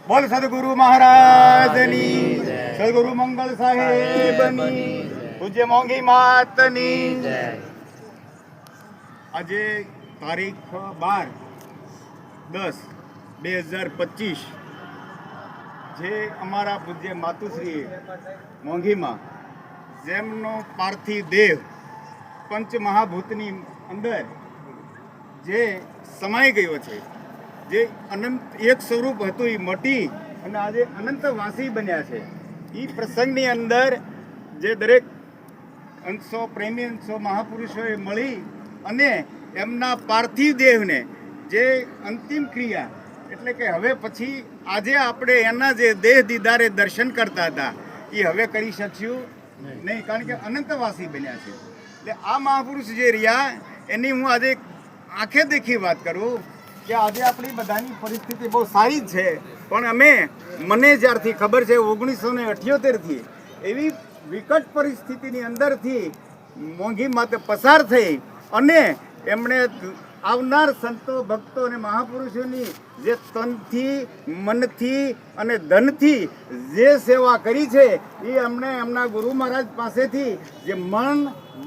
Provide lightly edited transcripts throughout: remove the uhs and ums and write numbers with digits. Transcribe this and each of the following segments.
બોલ સદગુરુ મહારાજની, સદગુરુ મંગલ સાહેબની, પૂજ્ય મોંઘી માતની. આજે તારીખ 12/10/2025 જે અમારા પૂજ્ય માતુશ્રી મોંઘીમાં જેમનો પાર્થિવ દેહ પંચ મહાભૂતની અંદર જે સમાઈ ગયો છે, જે અનંત એક સ્વરૂપ હતું એ મટી અને આજે અનંતવાસી બન્યા છે. એ પ્રસંગની અંદર જે દરેક અંશો પ્રેમી અંશો મહાપુરુષોએ મળી અને એમના પાર્થિવ દેહને જે અંતિમ ક્રિયા એટલે કે હવે પછી આજે આપણે એના જે દેહ દીદારે દર્શન કરતા હતા એ હવે કરી શકશું નહીં, કારણ કે અનંતવાસી બન્યા છે. એટલે આ મહાપુરુષ જે રહ્યા એની હું આજે આંખે દેખી વાત કરું કે આજે આપણી બધાની પરિસ્થિતિ બહુ સારી જ છે, પણ મને જ્યારથી ખબર છે 1978થી એવી વિકટ પરિસ્થિતિની અંદરથી મોંઘી માતે પસાર થઈ અને એમણે આવનાર સંતો ભક્તો અને મહાપુરુષોની જે તનથી મનથી અને ધનથી જે સેવા કરી છે એ એમણે એમના ગુરુ મહારાજ પાસેથી જે મન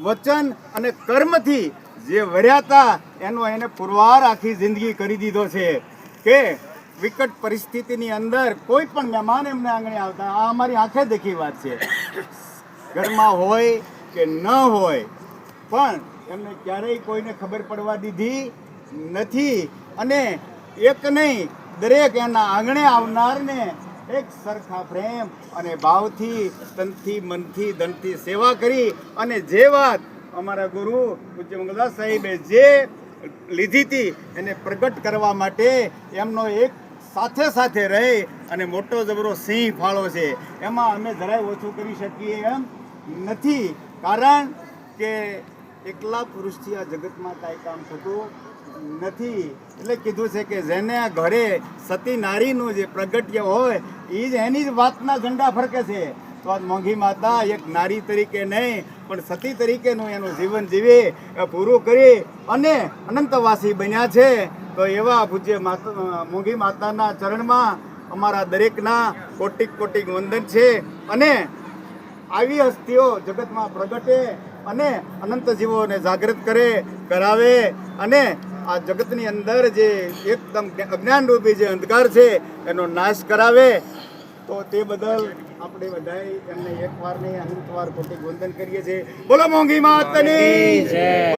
વચન અને કર્મથી જે વર્યા હતા એનો એને પુરવાર આખી જિંદગી કરી દીધો છે કે વિકટ પરિસ્થિતિની અંદર કોઈ પણ મહેમાન એમને આંગણે આવતા, આ અમારી આંખે દેખી વાત છે, ઘરમાં હોય કે ન હોય પણ એમને ક્યારેય કોઈને ખબર પડવા દીધી નથી. અને એક નહીં, દરેક એના આંગણે આવનારને એક સરખા પ્રેમ અને ભાવથી તનથી મનથી ધનથી સેવા કરી અને જે વાત અમારા ગુરુ પૂજ્ય મંગલદાસ સાહેબે જે લીધી હતી એને પ્રગટ કરવા માટે એમનો એક સાથે રહી અને મોટો જબરો સિંહ ફાળો છે. એમાં અમે જરાય ઓછું કરી શકીએ એમ નથી, કારણ કે એકલા પુરુષથી આ જગતમાં કાંઈ કામ થતું નથી. એટલે કીધું છે કે જેને ઘરે સતી નારીનું જે પ્રગટ્ય હોય એ જ એની જ વાતના ઝંડા ફરકે છે. તો આ મોંઘી માતા એક નારી તરીકે નહીં પણ સતી તરીકેનું એનું જીવન જીવી પૂરું કરી અને અનંતવાસી બન્યા છે. તો એવા પૂજ્ય મોંઘી માતાના ચરણમાં અમારા દરેકના કોટિક કોટિક વંદન છે. અને આવી હસ્તીઓ જગતમાં પ્રગટે અને અનંત જીવોને જાગૃત કરાવે અને આ જગતની અંદર જે એકદમ અજ્ઞાનરૂપી જે અંધકાર છે એનો નાશ કરાવે. તો તે બદલ આપણે બધાએ એમને એકવાર નહીં અનંતવાર કોટિક વંદન કરીએ છીએ. બોલો મોંઘી માતની જય.